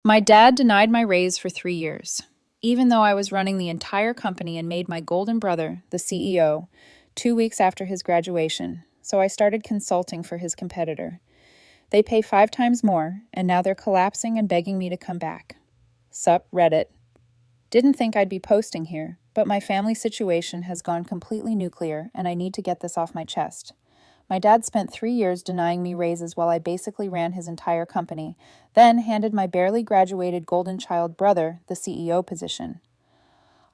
My dad denied my raise for 3 years, even though I was running the entire company and made my golden brother, the CEO, 2 weeks after his graduation, so I started consulting for his competitor. They pay 5 times more, and now they're collapsing and begging me to come back. Sup, Reddit. Didn't think I'd be posting here, but my family situation has gone completely nuclear, and I need to get this off my chest. My dad spent 3 years denying me raises while I basically ran his entire company, then handed my barely graduated golden child brother the CEO position.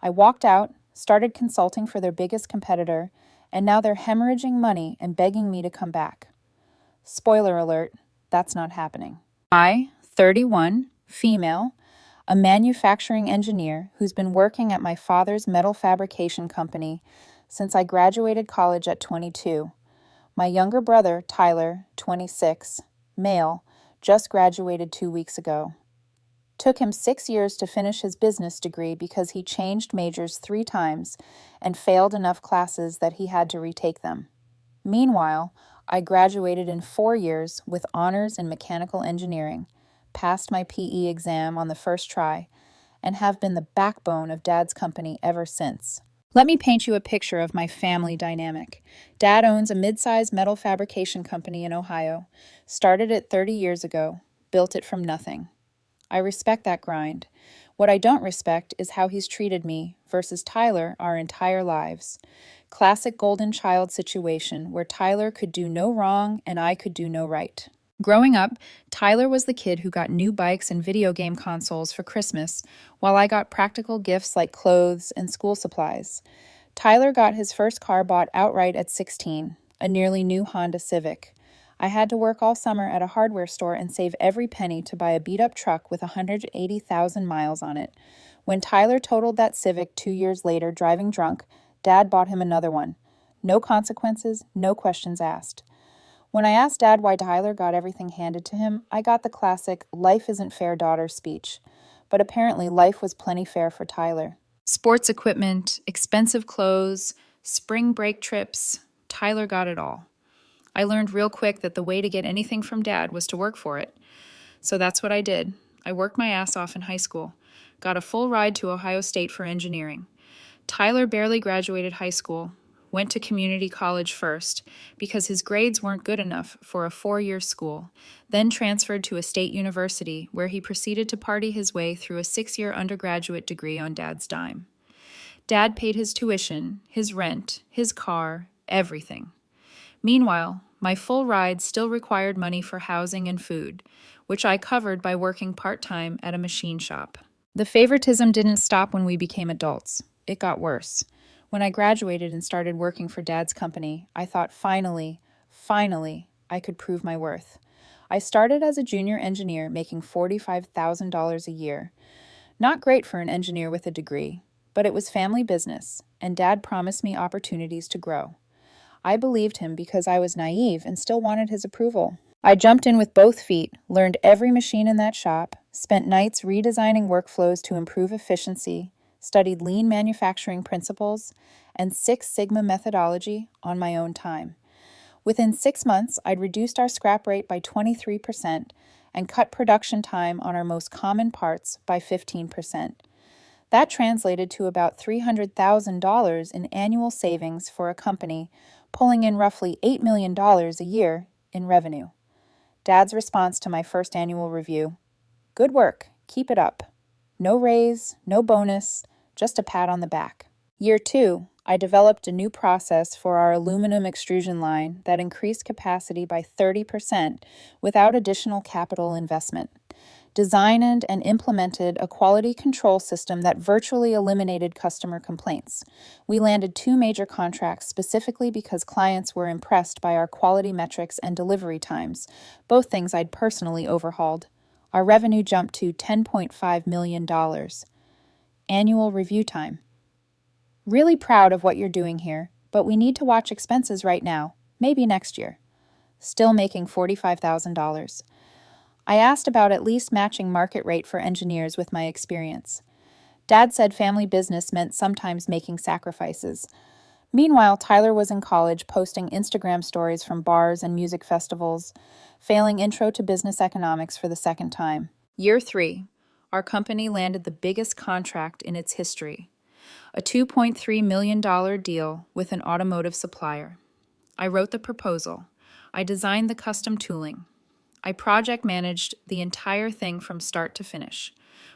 I walked out, started consulting for their biggest competitor, and now they're hemorrhaging money and begging me to come back. Spoiler alert, that's not happening. I, 31, female, a manufacturing engineer who's been working at my father's metal fabrication company since I graduated college at 22. My younger brother, Tyler, 26, male, just graduated 2 weeks ago. Took him 6 years to finish his business degree because he changed majors 3 times and failed enough classes that he had to retake them. Meanwhile, I graduated in 4 years with honors in mechanical engineering, passed my PE exam on the first try, and have been the backbone of Dad's company ever since. Let me paint you a picture of my family dynamic. Dad owns a mid-sized metal fabrication company in Ohio, started it 30 years ago, built it from nothing. I respect that grind. What I don't respect is how he's treated me versus Tyler our entire lives. Classic golden child situation where Tyler could do no wrong and I could do no right. Growing up, Tyler was the kid who got new bikes and video game consoles for Christmas, while I got practical gifts like clothes and school supplies. Tyler got his first car bought outright at 16, a nearly new Honda Civic. I had to work all summer at a hardware store and save every penny to buy a beat-up truck with 180,000 miles on it. When Tyler totaled that Civic 2 years later driving drunk, Dad bought him another one. No consequences, no questions asked. When I asked Dad why Tyler got everything handed to him, I got the classic life isn't fair daughter speech. But apparently life was plenty fair for Tyler. Sports equipment, expensive clothes, spring break trips, Tyler got it all. I learned real quick that the way to get anything from Dad was to work for it. So that's what I did. I worked my ass off in high school, got a full ride to Ohio State for engineering. Tyler barely graduated high school, went to community college first because his grades weren't good enough for a 4-year school, then transferred to a state university where he proceeded to party his way through a 6-year undergraduate degree on Dad's dime. Dad paid his tuition, his rent, his car, everything. Meanwhile, my full ride still required money for housing and food, which I covered by working part-time at a machine shop. The favoritism didn't stop when we became adults. It got worse. When I graduated and started working for Dad's company, I thought finally, I could prove my worth. I started as a junior engineer making $45,000 a year. Not great for an engineer with a degree, but it was family business, and Dad promised me opportunities to grow. I believed him because I was naive and still wanted his approval. I jumped in with both feet, learned every machine in that shop, spent nights redesigning workflows to improve efficiency, studied lean manufacturing principles, and Six Sigma methodology on my own time. Within 6 months, I'd reduced our scrap rate by 23% and cut production time on our most common parts by 15%. That translated to about $300,000 in annual savings for a company, pulling in roughly $8 million a year in revenue. Dad's response to my first annual review: "Good work, keep it up. No raise, no bonus, just a pat on the back." Year 2, I developed a new process for our aluminum extrusion line that increased capacity by 30% without additional capital investment. Designed and implemented a quality control system that virtually eliminated customer complaints. We landed 2 major contracts specifically because clients were impressed by our quality metrics and delivery times, both things I'd personally overhauled. Our revenue jumped to $10.5 million. Annual review time. Really proud of what you're doing here, but we need to watch expenses right now, maybe next year. Still making $45,000. I asked about at least matching market rate for engineers with my experience. Dad said family business meant sometimes making sacrifices. Meanwhile, Tyler was in college posting Instagram stories from bars and music festivals, failing Intro to Business Economics for the second time. Year 3. our company landed the biggest contract in its history, a $2.3 million deal with an automotive supplier. I wrote the proposal. I designed the custom tooling. I project managed the entire thing from start to finish.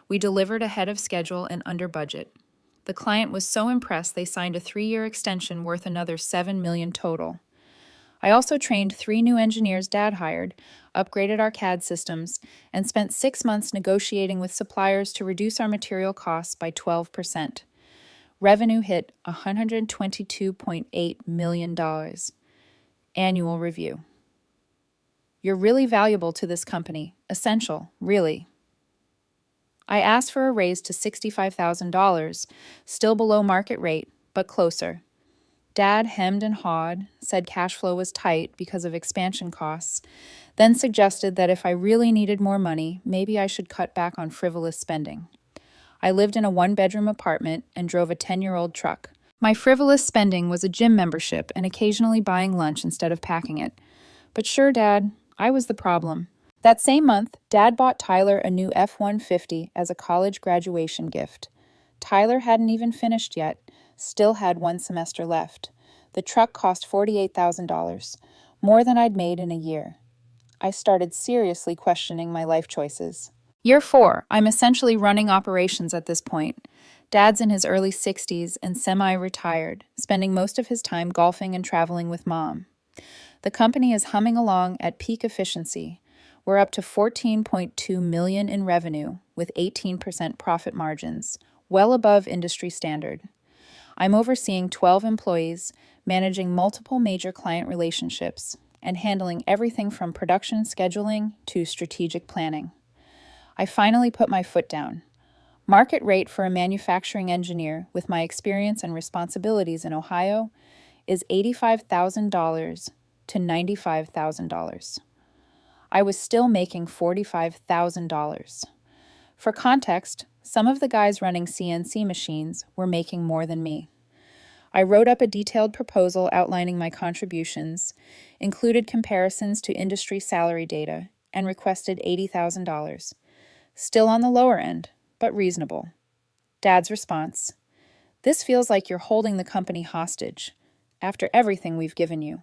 We delivered ahead of schedule and under budget. The client was so impressed they signed a 3-year extension worth another $7 million total. I also trained 3 new engineers Dad hired, upgraded our CAD systems, and spent 6 months negotiating with suppliers to reduce our material costs by 12%. Revenue hit $122.8 million. Annual review. You're really valuable to this company. Essential, really. I asked for a raise to $65,000, still below market rate, but closer. Dad hemmed and hawed, said cash flow was tight because of expansion costs, then suggested that if I really needed more money, maybe I should cut back on frivolous spending. I lived in a 1-bedroom apartment and drove a 10-year-old truck. My frivolous spending was a gym membership and occasionally buying lunch instead of packing it. But sure, Dad, I was the problem. That same month, Dad bought Tyler a new F-150 as a college graduation gift. Tyler hadn't even finished yet, still had 1 semester left. The truck cost $48,000, more than I'd made in a year. I started seriously questioning my life choices. Year 4, I'm essentially running operations at this point. Dad's in his early 60s and semi-retired, spending most of his time golfing and traveling with Mom. The company is humming along at peak efficiency. We're up to $14.2 million in revenue with 18% profit margins, well above industry standard. I'm overseeing 12 employees, managing multiple major client relationships, and handling everything from production scheduling to strategic planning. I finally put my foot down. Market rate for a manufacturing engineer with my experience and responsibilities in Ohio is $85,000 to $95,000. I was still making $45,000. For context, some of the guys running CNC machines were making more than me. I wrote up a detailed proposal outlining my contributions, included comparisons to industry salary data, and requested $80,000. Still on the lower end, but reasonable. Dad's response: "This feels like you're holding the company hostage, after everything we've given you."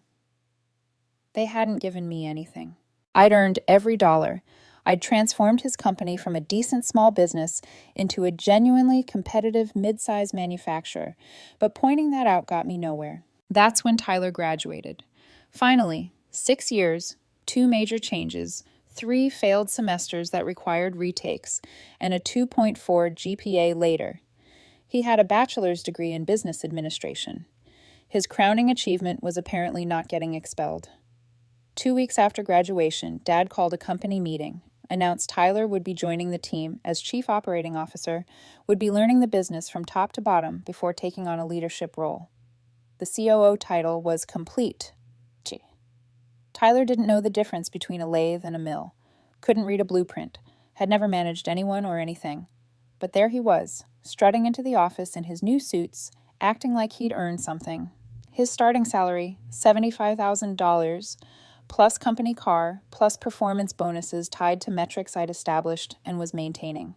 They hadn't given me anything. I'd earned every dollar. I'd transformed his company from a decent small business into a genuinely competitive mid-size manufacturer, but pointing that out got me nowhere. That's when Tyler graduated. Finally, 6 years, 2 major changes, 3 failed semesters that required retakes, and a 2.4 GPA later. He had a bachelor's degree in business administration. His crowning achievement was apparently not getting expelled. 2 weeks after graduation, Dad called a company meeting, announced Tyler would be joining the team as Chief Operating Officer, would be learning the business from top to bottom before taking on a leadership role. The COO title was complete. Tyler didn't know the difference between a lathe and a mill, couldn't read a blueprint, had never managed anyone or anything. But there he was, strutting into the office in his new suits, acting like he'd earned something. His starting salary, $75,000, plus company car, plus performance bonuses tied to metrics I'd established and was maintaining.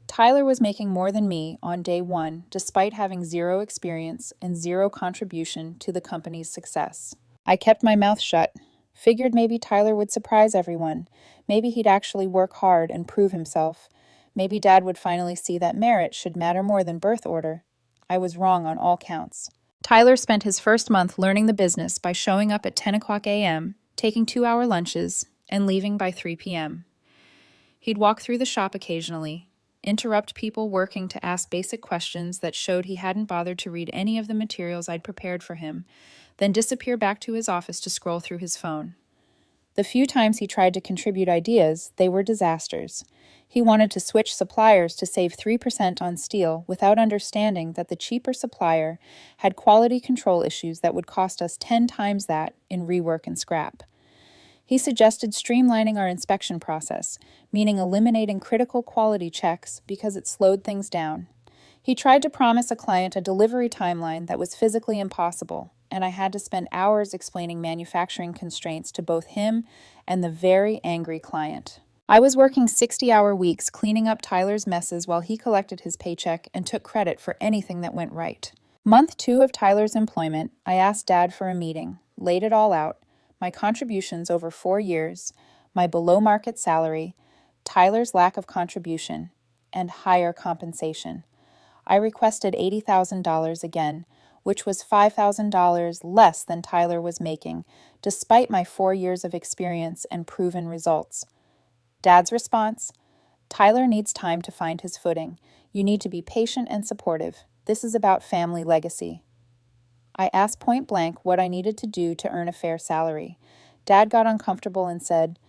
Tyler was making more than me on day 1, despite having 0 experience and 0 contribution to the company's success. I kept my mouth shut, figured maybe Tyler would surprise everyone, maybe he'd actually work hard and prove himself, maybe Dad would finally see that merit should matter more than birth order. I was wrong on all counts. Tyler spent his first month learning the business by showing up at 10 o'clock a.m., taking 2-hour lunches, and leaving by 3 p.m. He'd walk through the shop occasionally, interrupt people working to ask basic questions that showed he hadn't bothered to read any of the materials I'd prepared for him, then disappear back to his office to scroll through his phone. The few times he tried to contribute ideas, they were disasters. He wanted to switch suppliers to save 3% on steel without understanding that the cheaper supplier had quality control issues that would cost us 10 times that in rework and scrap. He suggested streamlining our inspection process, meaning eliminating critical quality checks because it slowed things down. He tried to promise a client a delivery timeline that was physically impossible, and I had to spend hours explaining manufacturing constraints to both him and the very angry client. I was working 60-hour weeks cleaning up Tyler's messes while he collected his paycheck and took credit for anything that went right. Month 2 of Tyler's employment, I asked Dad for a meeting, laid it all out, my contributions over 4 years, my below-market salary, Tyler's lack of contribution, and higher compensation. I requested $80,000 again, which was $5,000 less than Tyler was making, despite my 4 years of experience and proven results. Dad's response: Tyler needs time to find his footing. You need to be patient and supportive. This is about family legacy. I asked point blank what I needed to do to earn a fair salary. Dad got uncomfortable and said,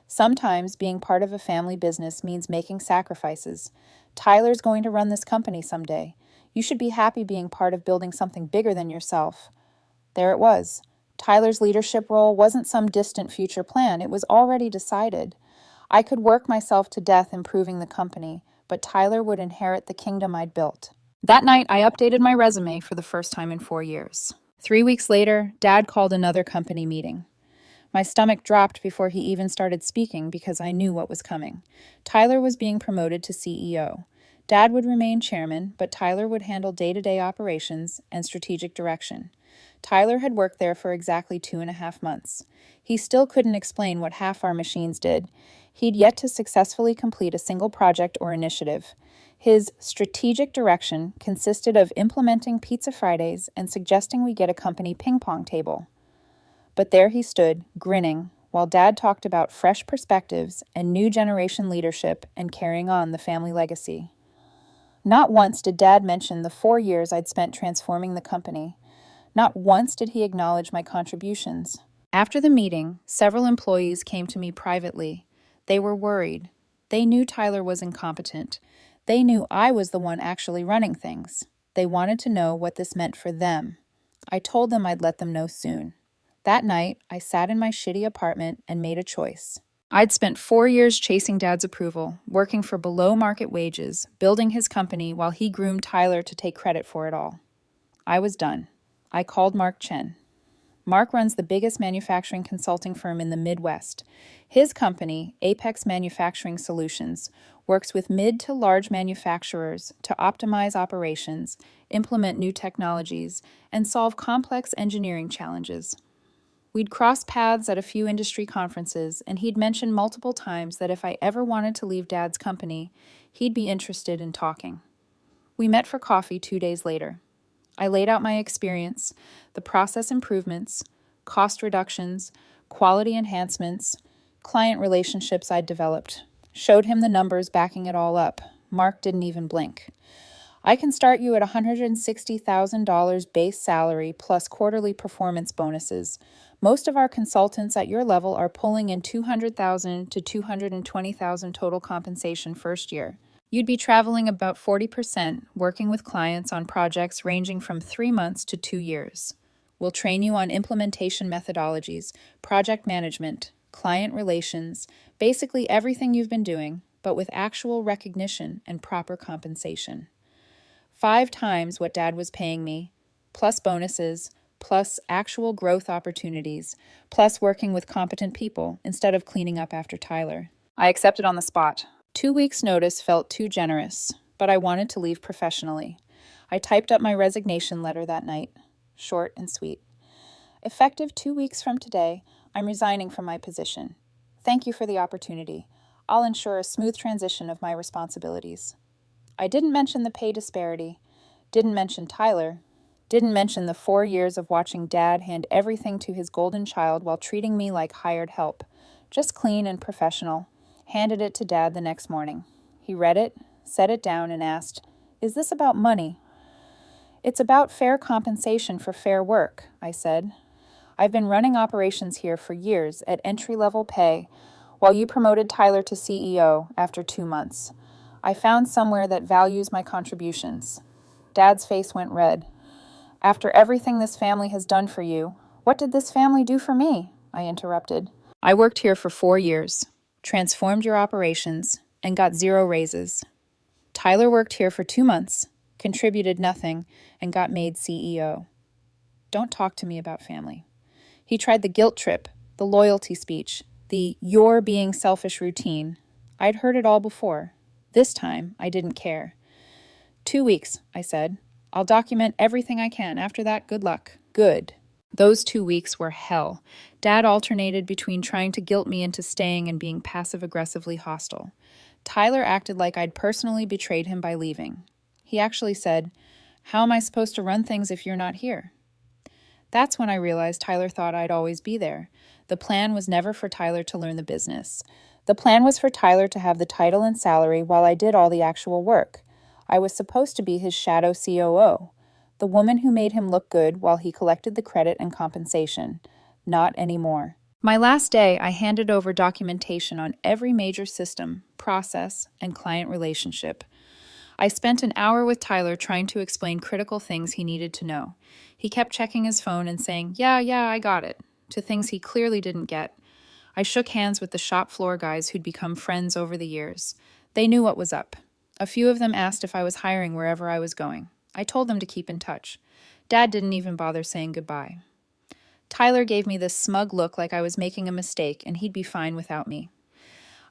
sometimes being part of a family business means making sacrifices. Tyler's going to run this company someday. You should be happy being part of building something bigger than yourself. There it was. Tyler's leadership role wasn't some distant future plan. It was already decided. I could work myself to death improving the company, but Tyler would inherit the kingdom I'd built. That night, I updated my resume for the first time in 4 years. 3 weeks later, Dad called another company meeting. My stomach dropped before he even started speaking because I knew what was coming. Tyler was being promoted to CEO. Dad would remain chairman, but Tyler would handle day-to-day operations and strategic direction. Tyler had worked there for exactly 2.5 months. He still couldn't explain what half our machines did. He'd yet to successfully complete a single project or initiative. His strategic direction consisted of implementing Pizza Fridays and suggesting we get a company ping pong table. But there he stood, grinning, while Dad talked about fresh perspectives and new generation leadership and carrying on the family legacy. Not once did Dad mention the 4 years I'd spent transforming the company. Not once did he acknowledge my contributions. After the meeting, several employees came to me privately. They were worried. They knew Tyler was incompetent. They knew I was the one actually running things. They wanted to know what this meant for them. I told them I'd let them know soon. That night, I sat in my shitty apartment and made a choice. I'd spent 4 years chasing Dad's approval, working for below-market wages, building his company while he groomed Tyler to take credit for it all. I was done. I called Mark Chen. Mark runs the biggest manufacturing consulting firm in the Midwest. His company, Apex Manufacturing Solutions, works with mid to large manufacturers to optimize operations, implement new technologies, and solve complex engineering challenges. We'd crossed paths at a few industry conferences, and he'd mentioned multiple times that if I ever wanted to leave Dad's company, he'd be interested in talking. We met for coffee 2 days later. I laid out my experience, the process improvements, cost reductions, quality enhancements, client relationships I'd developed, showed him the numbers backing it all up. Mark didn't even blink. I can start you at $160,000 base salary plus quarterly performance bonuses. Most of our consultants at your level are pulling in $200,000 to $220,000 total compensation first year. You'd be traveling about 40%, working with clients on projects ranging from 3 months to 2 years. We'll train you on implementation methodologies, project management, client relations, basically everything you've been doing, but with actual recognition and proper compensation. 5 times what Dad was paying me, plus bonuses, plus actual growth opportunities, plus working with competent people instead of cleaning up after Tyler. I accepted on the spot. 2 weeks' notice felt too generous, but I wanted to leave professionally. I typed up my resignation letter that night, short and sweet. Effective 2 weeks from today, I'm resigning from my position. Thank you for the opportunity. I'll ensure a smooth transition of my responsibilities. I didn't mention the pay disparity, didn't mention Tyler, didn't mention the 4 years of watching Dad hand everything to his golden child while treating me like hired help. Just clean and professional. Handed it to Dad the next morning. He read it, set it down, and asked, "Is this about money?" "It's about fair compensation for fair work," I said. "I've been running operations here for years at entry-level pay, while you promoted Tyler to CEO after 2 months. I found somewhere that values my contributions." Dad's face went red. "After everything this family has done for you, what did this family do for me?" I interrupted. "I worked here for 4 years, transformed your operations, and got 0 raises. Tyler worked here for 2 months, contributed nothing, and got made CEO. Don't talk to me about family." He tried the guilt trip, the loyalty speech, the "you're being selfish" routine, I'd heard it all before. This time, I didn't care. 2 weeks, I said. I'll document everything I can. After that, good luck. Good. Those 2 weeks were hell. Dad alternated between trying to guilt me into staying and being passive-aggressively hostile. Tyler acted like I'd personally betrayed him by leaving. He actually said, "How am I supposed to run things if you're not here?" That's when I realized Tyler thought I'd always be there. The plan was never for Tyler to learn the business. The plan was for Tyler to have the title and salary while I did all the actual work. I was supposed to be his shadow COO, the woman who made him look good while he collected the credit and compensation. Not anymore. My last day, I handed over documentation on every major system, process, and client relationship. I spent an hour with Tyler trying to explain critical things he needed to know. He kept checking his phone and saying, yeah, I got it, to things he clearly didn't get. I shook hands with the shop floor guys who'd become friends over the years. They knew what was up. A few of them asked if I was hiring wherever I was going. I told them to keep in touch. Dad didn't even bother saying goodbye. Tyler gave me this smug look like I was making a mistake and he'd be fine without me.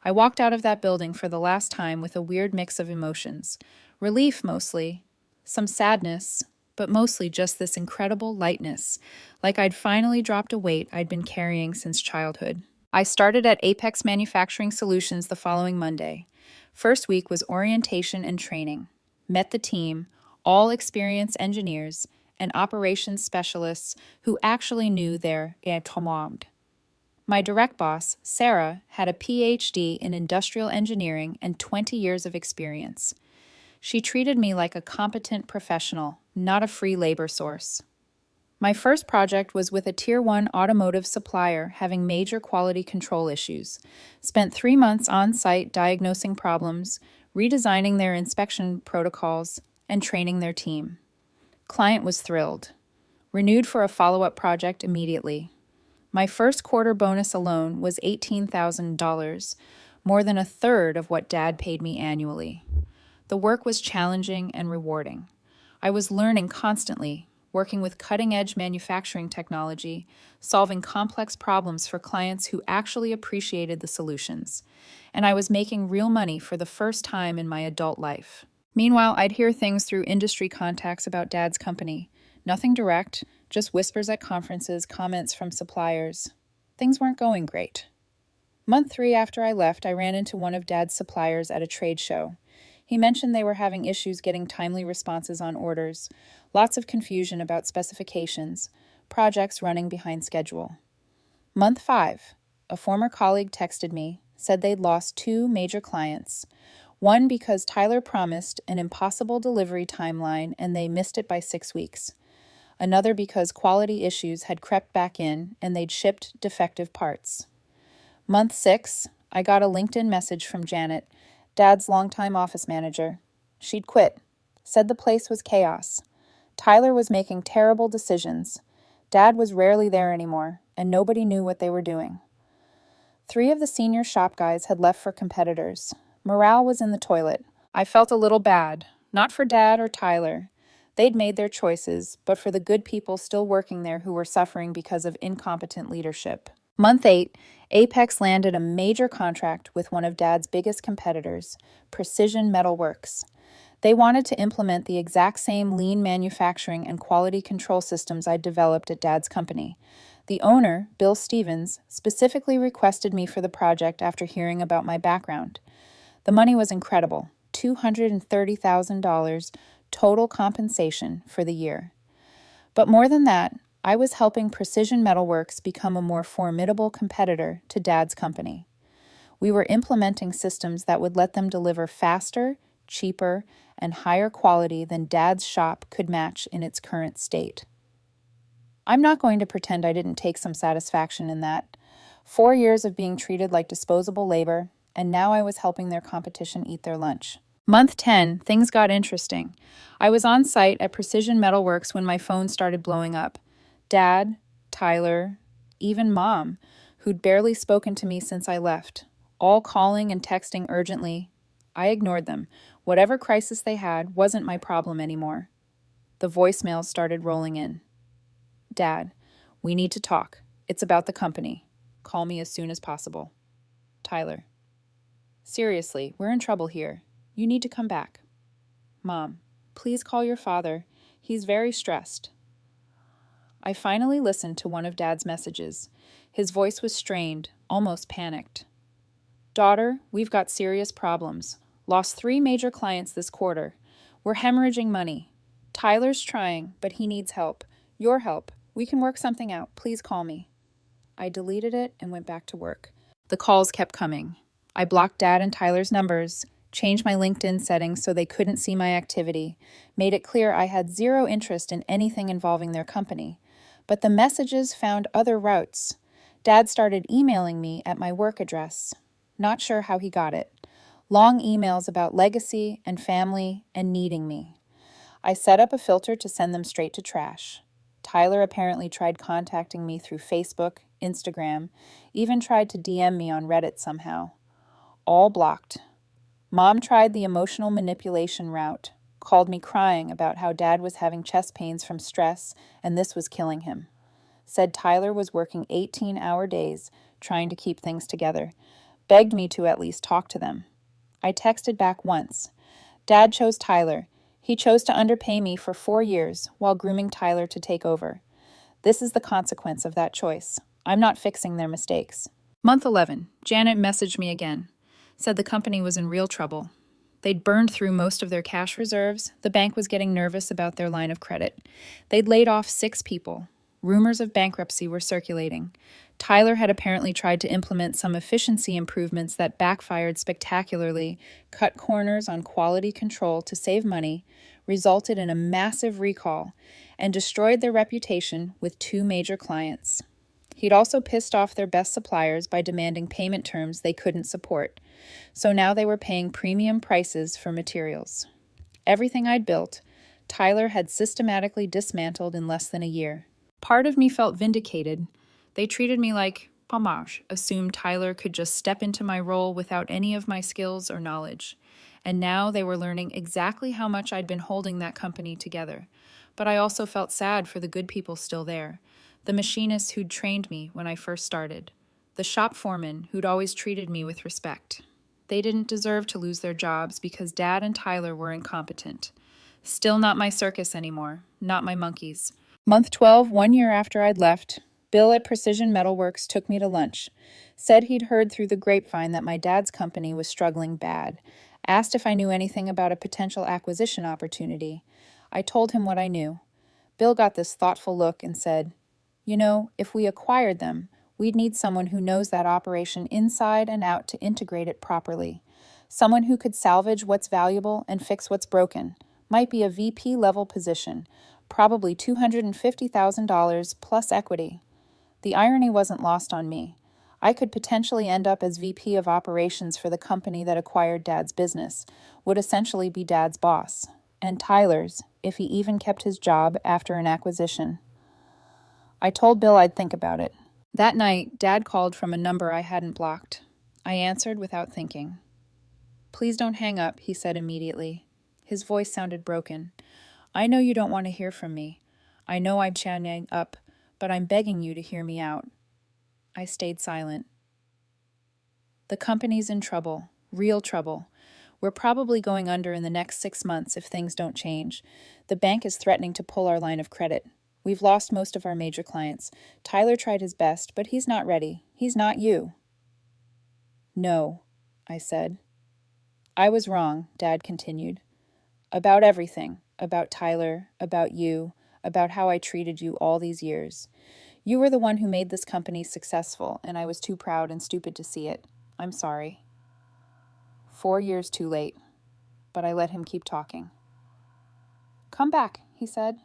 I walked out of that building for the last time with a weird mix of emotions. Relief mostly, some sadness, but mostly just this incredible lightness, like I'd finally dropped a weight I'd been carrying since childhood. I started at Apex Manufacturing Solutions the following Monday. First week was orientation and training. Met the team, all experienced engineers, and operations specialists who actually knew their étoile. My direct boss, Sarah, had a PhD in industrial engineering and 20 years of experience. She treated me like a competent professional, not a free labor source. My first project was with a Tier 1 automotive supplier having major quality control issues. Spent 3 months on site diagnosing problems, redesigning their inspection protocols, and training their team. Client was thrilled. Renewed for a follow-up project immediately. My first quarter bonus alone was $18,000, more than a third of what Dad paid me annually. The work was challenging and rewarding. I was learning constantly, working with cutting-edge manufacturing technology, solving complex problems for clients who actually appreciated the solutions. And I was making real money for the first time in my adult life. Meanwhile, I'd hear things through industry contacts about Dad's company. Nothing direct, just whispers at conferences, comments from suppliers. Things weren't going great. Month 3 after I left, I ran into one of Dad's suppliers at a trade show. He mentioned they were having issues getting timely responses on orders, lots of confusion about specifications, projects running behind schedule. Month 5, a former colleague texted me, said they'd lost 2 major clients. One because Tyler promised an impossible delivery timeline and they missed it by 6 weeks. Another because quality issues had crept back in and they'd shipped defective parts. Month 6, I got a LinkedIn message from Janet, Dad's longtime office manager. She'd quit, said the place was chaos. Tyler was making terrible decisions. Dad was rarely there anymore, and nobody knew what they were doing. 3 of the senior shop guys had left for competitors. Morale was in the toilet. I felt a little bad, not for Dad or Tyler. They'd made their choices, but for the good people still working there who were suffering because of incompetent leadership. Month 8, Apex landed a major contract with one of Dad's biggest competitors, Precision Metalworks. They wanted to implement the exact same lean manufacturing and quality control systems I'd developed at Dad's company. The owner, Bill Stevens, specifically requested me for the project after hearing about my background. The money was incredible, $230,000 total compensation for the year. But more than that, I was helping Precision Metalworks become a more formidable competitor to Dad's company. We were implementing systems that would let them deliver faster, cheaper, and higher quality than Dad's shop could match in its current state. I'm not going to pretend I didn't take some satisfaction in that. 4 years of being treated like disposable labor, and now I was helping their competition eat their lunch. Month 10, things got interesting. I was on site at Precision Metalworks when my phone started blowing up. Dad, Tyler, even Mom, who'd barely spoken to me since I left, all calling and texting urgently. I ignored them. Whatever crisis they had wasn't my problem anymore. The voicemails started rolling in. Dad, we need to talk. It's about the company. Call me as soon as possible. Tyler. Seriously, we're in trouble here. You need to come back. Mom, please call your father. He's very stressed. I finally listened to one of Dad's messages. His voice was strained, almost panicked. Daughter, we've got serious problems. Lost 3 major clients this quarter. We're hemorrhaging money. Tyler's trying, but he needs help. Your help. We can work something out. Please call me. I deleted it and went back to work. The calls kept coming. I blocked Dad and Tyler's numbers, changed my LinkedIn settings so they couldn't see my activity, made it clear I had zero interest in anything involving their company. But the messages found other routes. Dad started emailing me at my work address. Not sure how he got it. Long emails about legacy and family and needing me. I set up a filter to send them straight to trash. Tyler apparently tried contacting me through Facebook, Instagram, even tried to DM me on Reddit somehow. All blocked. Mom tried the emotional manipulation route, called me crying about how Dad was having chest pains from stress and this was killing him. Said Tyler was working 18-hour days trying to keep things together. Begged me to at least talk to them. I texted back once. Dad chose Tyler. He chose to underpay me for 4 years while grooming Tyler to take over. This is the consequence of that choice. I'm not fixing their mistakes. Month 11, Janet messaged me again. Said the company was in real trouble. They'd burned through most of their cash reserves. The bank was getting nervous about their line of credit. They'd laid off 6 people. Rumors of bankruptcy were circulating. Tyler had apparently tried to implement some efficiency improvements that backfired spectacularly, cut corners on quality control to save money, resulted in a massive recall, and destroyed their reputation with 2 major clients. He'd also pissed off their best suppliers by demanding payment terms they couldn't support. So now they were paying premium prices for materials. Everything I'd built, Tyler had systematically dismantled in less than a year. Part of me felt vindicated. They treated me like homage, assumed Tyler could just step into my role without any of my skills or knowledge. And now they were learning exactly how much I'd been holding that company together. But I also felt sad for the good people still there. The machinists who'd trained me when I first started. The shop foremen who'd always treated me with respect. They didn't deserve to lose their jobs because Dad and Tyler were incompetent. Still not my circus anymore, not my monkeys. Month 12, 1 year after I'd left, Bill at Precision Metalworks took me to lunch. Said he'd heard through the grapevine that my dad's company was struggling bad. Asked if I knew anything about a potential acquisition opportunity. I told him what I knew. Bill got this thoughtful look and said, "You know, if we acquired them, we'd need someone who knows that operation inside and out to integrate it properly. Someone who could salvage what's valuable and fix what's broken. Might be a VP level position. Probably $250,000 plus equity." The irony wasn't lost on me. I could potentially end up as VP of operations for the company that acquired Dad's business, would essentially be Dad's boss, and Tyler's, if he even kept his job after an acquisition. I told Bill I'd think about it. That night, Dad called from a number I hadn't blocked. I answered without thinking. "Please don't hang up," he said immediately. His voice sounded broken. "I know you don't want to hear from me. I know I'm shouting up, but I'm begging you to hear me out." I stayed silent. "The company's in trouble, real trouble. We're probably going under in the next 6 months if things don't change. The bank is threatening to pull our line of credit. We've lost most of our major clients. Tyler tried his best, but he's not ready. He's not you." "No," I said. "I was wrong," Dad continued. "About everything. About Tyler, about you, about how I treated you all these years. You were the one who made this company successful, and I was too proud and stupid to see it. I'm sorry." 4 years too late, but I let him keep talking. "Come back," he said.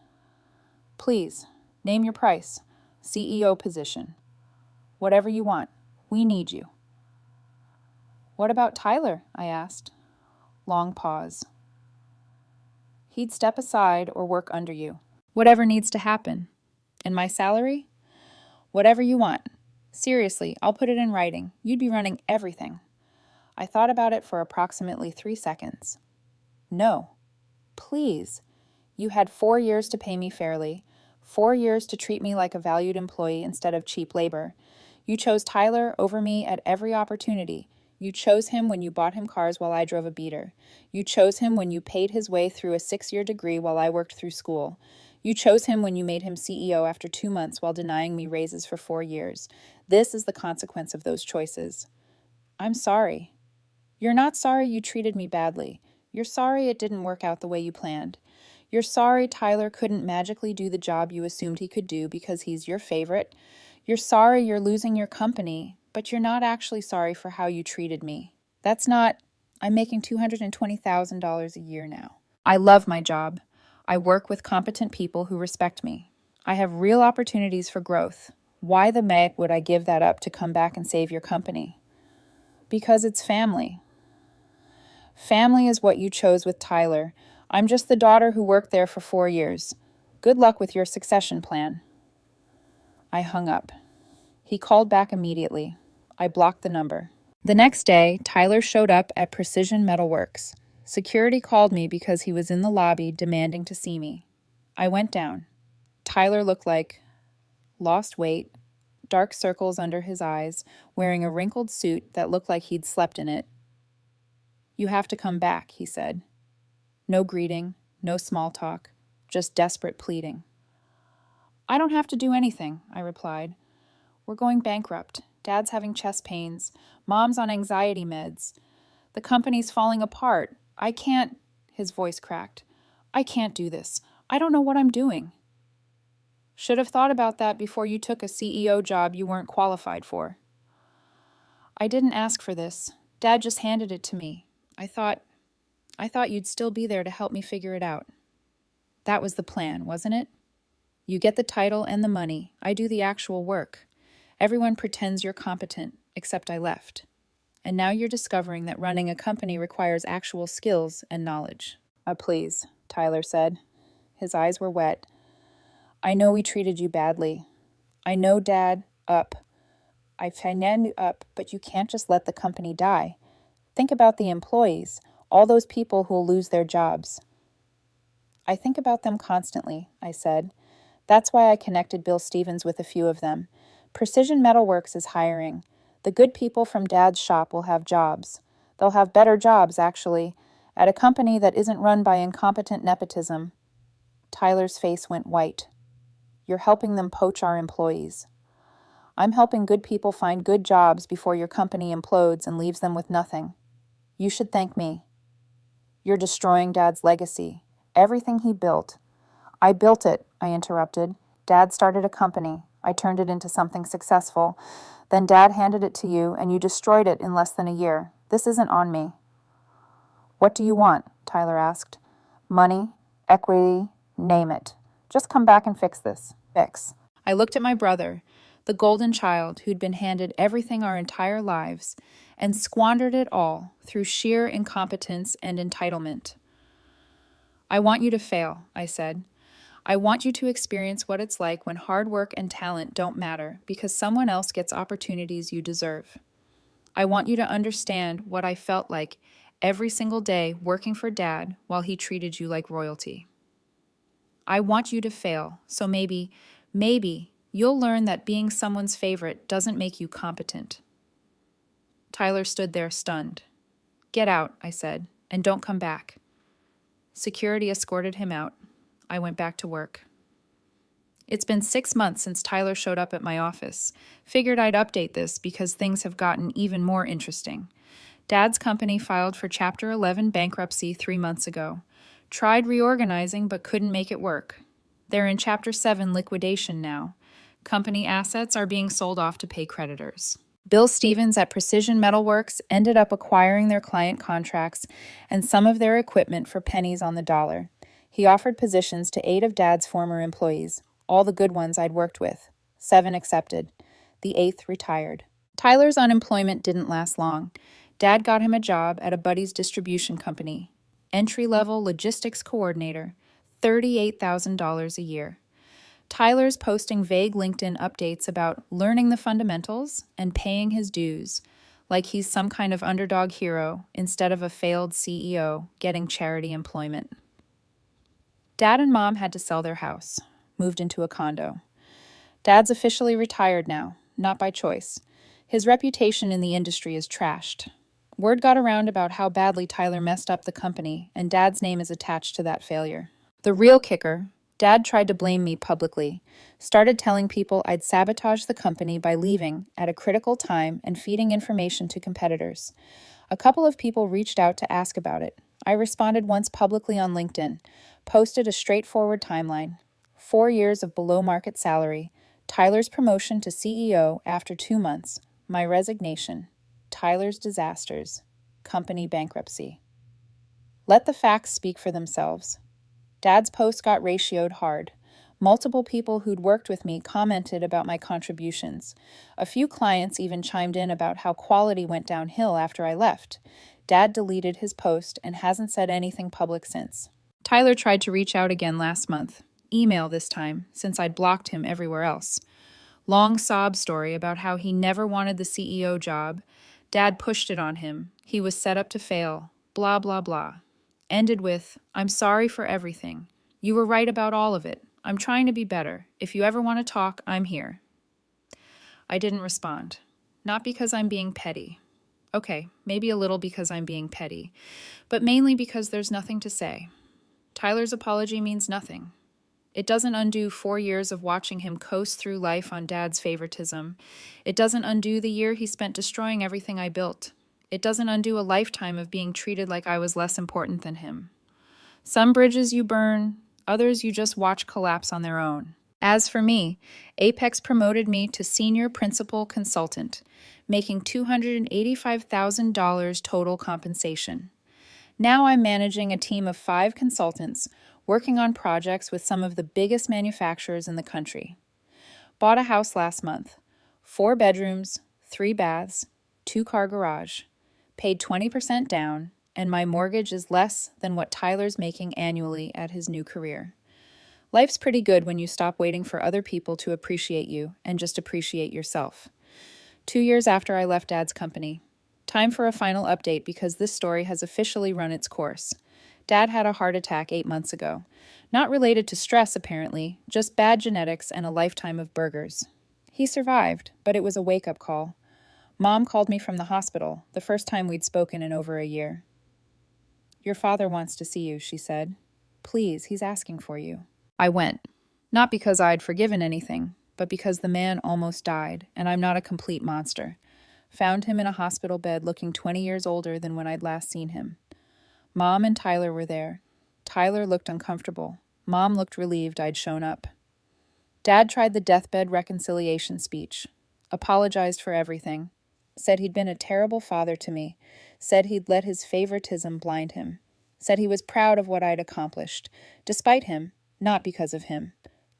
"Please, name your price. CEO position. Whatever you want. We need you." "What about Tyler?" I asked. Long pause. "He'd step aside or work under you. Whatever needs to happen. And my salary? Whatever you want. Seriously, I'll put it in writing. You'd be running everything." I thought about it for approximately 3 seconds. "No. Please. You had 4 years to pay me fairly, 4 years to treat me like a valued employee instead of cheap labor. You chose Tyler over me at every opportunity. You chose him when you bought him cars while I drove a beater. You chose him when you paid his way through a 6-year degree while I worked through school. You chose him when you made him CEO after 2 months while denying me raises for 4 years. This is the consequence of those choices. I'm sorry. You're not sorry you treated me badly. You're sorry it didn't work out the way you planned. You're sorry Tyler couldn't magically do the job you assumed he could do because he's your favorite. You're sorry you're losing your company, but you're not actually sorry for how you treated me. I'm making $220,000 a year now. I love my job. I work with competent people who respect me. I have real opportunities for growth. Why the meg would I give that up to come back and save your company? Because it's family. Family is what you chose with Tyler. I'm just the daughter who worked there for 4 years. Good luck with your succession plan. I hung up. He called back immediately. I blocked the number. The next day, Tyler showed up at Precision Metalworks. Security called me because he was in the lobby demanding to see me. I went down. Tyler looked like lost weight, dark circles under his eyes, wearing a wrinkled suit that looked like he'd slept in it. You have to come back, he said. No greeting, no small talk, just desperate pleading. I don't have to do anything, I replied. We're going bankrupt. Dad's having chest pains. Mom's on anxiety meds. The company's falling apart. I can't, his voice cracked. I can't do this. I don't know what I'm doing. Should have thought about that before you took a CEO job you weren't qualified for. I didn't ask for this. Dad just handed it to me. I thought you'd still be there to help me figure it out. That was the plan, wasn't it? You get the title and the money. I do the actual work. Everyone pretends you're competent, except I left. And now you're discovering that running a company requires actual skills and knowledge. Please, Tyler said. His eyes were wet. I know we treated you badly. I know, Dad, I financed you up, but you can't just let the company die. Think about the employees, all those people who'll lose their jobs. I think about them constantly, I said. That's why I connected Bill Stevens with a few of them. Precision Metalworks is hiring. The good people from Dad's shop will have jobs. They'll have better jobs, actually, at a company that isn't run by incompetent nepotism. Tyler's face went white. You're helping them poach our employees. I'm helping good people find good jobs before your company implodes and leaves them with nothing. You should thank me. You're destroying Dad's legacy. Everything he built. I built it, I interrupted. Dad started a company. I turned it into something successful. Then Dad handed it to you, and you destroyed it in less than a year. This isn't on me. What do you want? Tyler asked. Money, equity, name it. Just come back and fix this. Fix. I looked at my brother, the golden child who'd been handed everything our entire lives, and squandered it all through sheer incompetence and entitlement. I want you to fail, I said. I want you to experience what it's like when hard work and talent don't matter because someone else gets opportunities you deserve. I want you to understand what I felt like every single day working for Dad while he treated you like royalty. I want you to fail, so maybe you'll learn that being someone's favorite doesn't make you competent. Tyler stood there stunned. Get out, I said, and don't come back. Security escorted him out. I went back to work. It's been 6 months since Tyler showed up at my office. Figured I'd update this because things have gotten even more interesting. Dad's company filed for Chapter 11 bankruptcy 3 months ago. Tried reorganizing but couldn't make it work. They're in Chapter 7 liquidation now. Company assets are being sold off to pay creditors. Bill Stevens at Precision Metalworks ended up acquiring their client contracts and some of their equipment for pennies on the dollar. He offered positions to 8 of Dad's former employees, all the good ones I'd worked with. 7 accepted. The 8th retired. Tyler's unemployment didn't last long. Dad got him a job at a buddy's distribution company. Entry-level logistics coordinator, $38,000 a year. Tyler's posting vague LinkedIn updates about learning the fundamentals and paying his dues, like he's some kind of underdog hero instead of a failed CEO getting charity employment. Dad and Mom had to sell their house, moved into a condo. Dad's officially retired now, not by choice. His reputation in the industry is trashed. Word got around about how badly Tyler messed up the company, and Dad's name is attached to that failure. The real kicker, Dad tried to blame me publicly, started telling people I'd sabotaged the company by leaving at a critical time and feeding information to competitors. A couple of people reached out to ask about it. I responded once publicly on LinkedIn, posted a straightforward timeline. 4 years of below-market salary, Tyler's promotion to CEO after 2 months, my resignation, Tyler's disasters, company bankruptcy. Let the facts speak for themselves. Dad's post got ratioed hard. Multiple people who'd worked with me commented about my contributions. A few clients even chimed in about how quality went downhill after I left. Dad deleted his post and hasn't said anything public since. Tyler tried to reach out again last month. Email this time, since I'd blocked him everywhere else. Long sob story about how he never wanted the CEO job. Dad pushed it on him. He was set up to fail. Blah, blah, blah. Ended with, "I'm sorry for everything. You were right about all of it. I'm trying to be better. If you ever want to talk, I'm here." I didn't respond. Not because I'm being petty. Okay, maybe a little because I'm being petty, but mainly because there's nothing to say. Tyler's apology means nothing. It doesn't undo 4 years of watching him coast through life on Dad's favoritism. It doesn't undo the year he spent destroying everything I built. It doesn't undo a lifetime of being treated like I was less important than him. Some bridges you burn, others you just watch collapse on their own. As for me, Apex promoted me to senior principal consultant, making $285,000 total compensation. Now I'm managing a team of 5 consultants, working on projects with some of the biggest manufacturers in the country. Bought a house last month. 4 bedrooms, 3 baths, 2-car garage. Paid 20% down, and my mortgage is less than what Tyler's making annually at his new career. Life's pretty good when you stop waiting for other people to appreciate you and just appreciate yourself. 2 years after I left Dad's company. Time for a final update because this story has officially run its course. Dad had a heart attack 8 months ago. Not related to stress, apparently, just bad genetics and a lifetime of burgers. He survived, but it was a wake-up call. Mom called me from the hospital, the first time we'd spoken in over a year. "Your father wants to see you," she said. "Please, he's asking for you." I went. Not because I'd forgiven anything, but because the man almost died, and I'm not a complete monster. Found him in a hospital bed looking 20 years older than when I'd last seen him. Mom and Tyler were there. Tyler looked uncomfortable. Mom looked relieved I'd shown up. Dad tried the deathbed reconciliation speech. Apologized for everything. Said he'd been a terrible father to me. Said he'd let his favoritism blind him. Said he was proud of what I'd accomplished. Despite him, not because of him.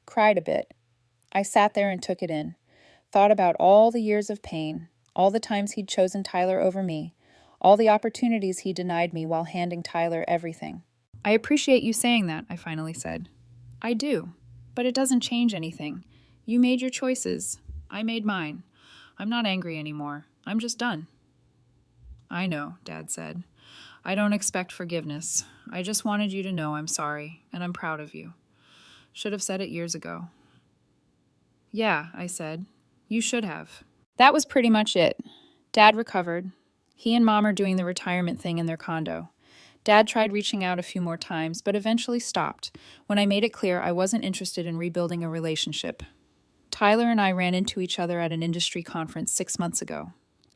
Cried a bit. I sat there and took it in. Thought about all the years of pain, all the times he'd chosen Tyler over me, all the opportunities he denied me while handing Tyler everything. "I appreciate you saying that," I finally said. "I do, but it doesn't change anything. You made your choices. I made mine. I'm not angry anymore. I'm just done." "I know," Dad said. "I don't expect forgiveness. I just wanted you to know I'm sorry, and I'm proud of you. Should have said it years ago." "Yeah," I said. "You should have." That was pretty much it. Dad recovered. He and Mom are doing the retirement thing in their condo. Dad tried reaching out a few more times, but eventually stopped when I made it clear I wasn't interested in rebuilding a relationship. Tyler and I ran into each other at an industry conference 6 months ago.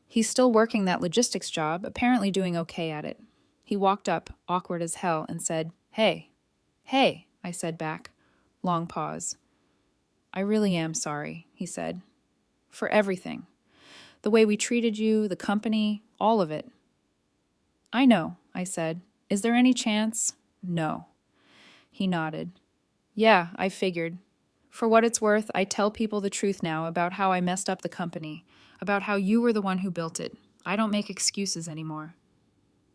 He's still working that logistics job, apparently doing okay at it. He walked up, awkward as hell, and said, "Hey." "Hey," I said back. Long pause. "I really am sorry," he said. "For everything. The way we treated you, the company, all of it." "I know," I said. "Is there any chance?" "No." He nodded. "Yeah, I figured. For what it's worth, I tell people the truth now about how I messed up the company, about how you were the one who built it. I don't make excuses anymore."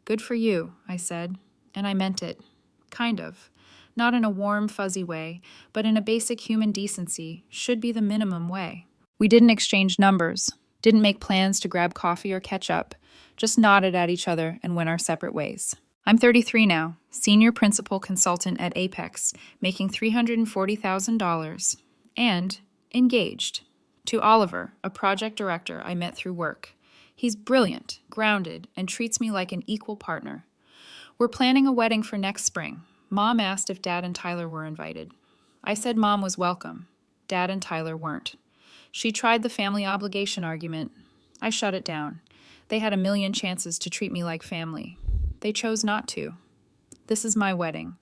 "Good for you," I said, and I meant it. Kind of. Not in a warm, fuzzy way, but in a basic human decency, should be the minimum way. We didn't exchange numbers, didn't make plans to grab coffee or catch up, just nodded at each other and went our separate ways. I'm 33 now, senior principal consultant at Apex, making $340,000, and engaged to Oliver, a project director I met through work. He's brilliant, grounded, and treats me like an equal partner. We're planning a wedding for next spring. Mom asked if Dad and Tyler were invited. I said Mom was welcome. Dad and Tyler weren't. She tried the family obligation argument. I shut it down. They had a million chances to treat me like family. They chose not to. This is my wedding.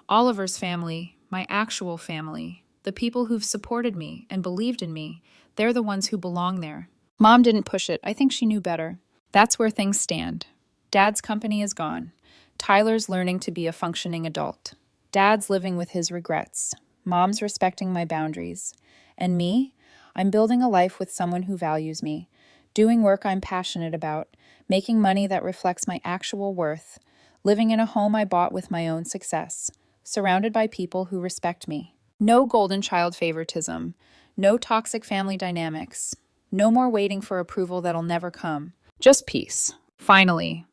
Oliver's family, my actual family, the people who've supported me and believed in me, they're the ones who belong there. Mom didn't push it. I think she knew better. That's where things stand. Dad's company is gone. Tyler's learning to be a functioning adult. Dad's living with his regrets. Mom's respecting my boundaries. And me? I'm building a life with someone who values me, doing work I'm passionate about, making money that reflects my actual worth, living in a home I bought with my own success, surrounded by people who respect me. No golden child favoritism, no toxic family dynamics, no more waiting for approval that'll never come. Just peace. Finally,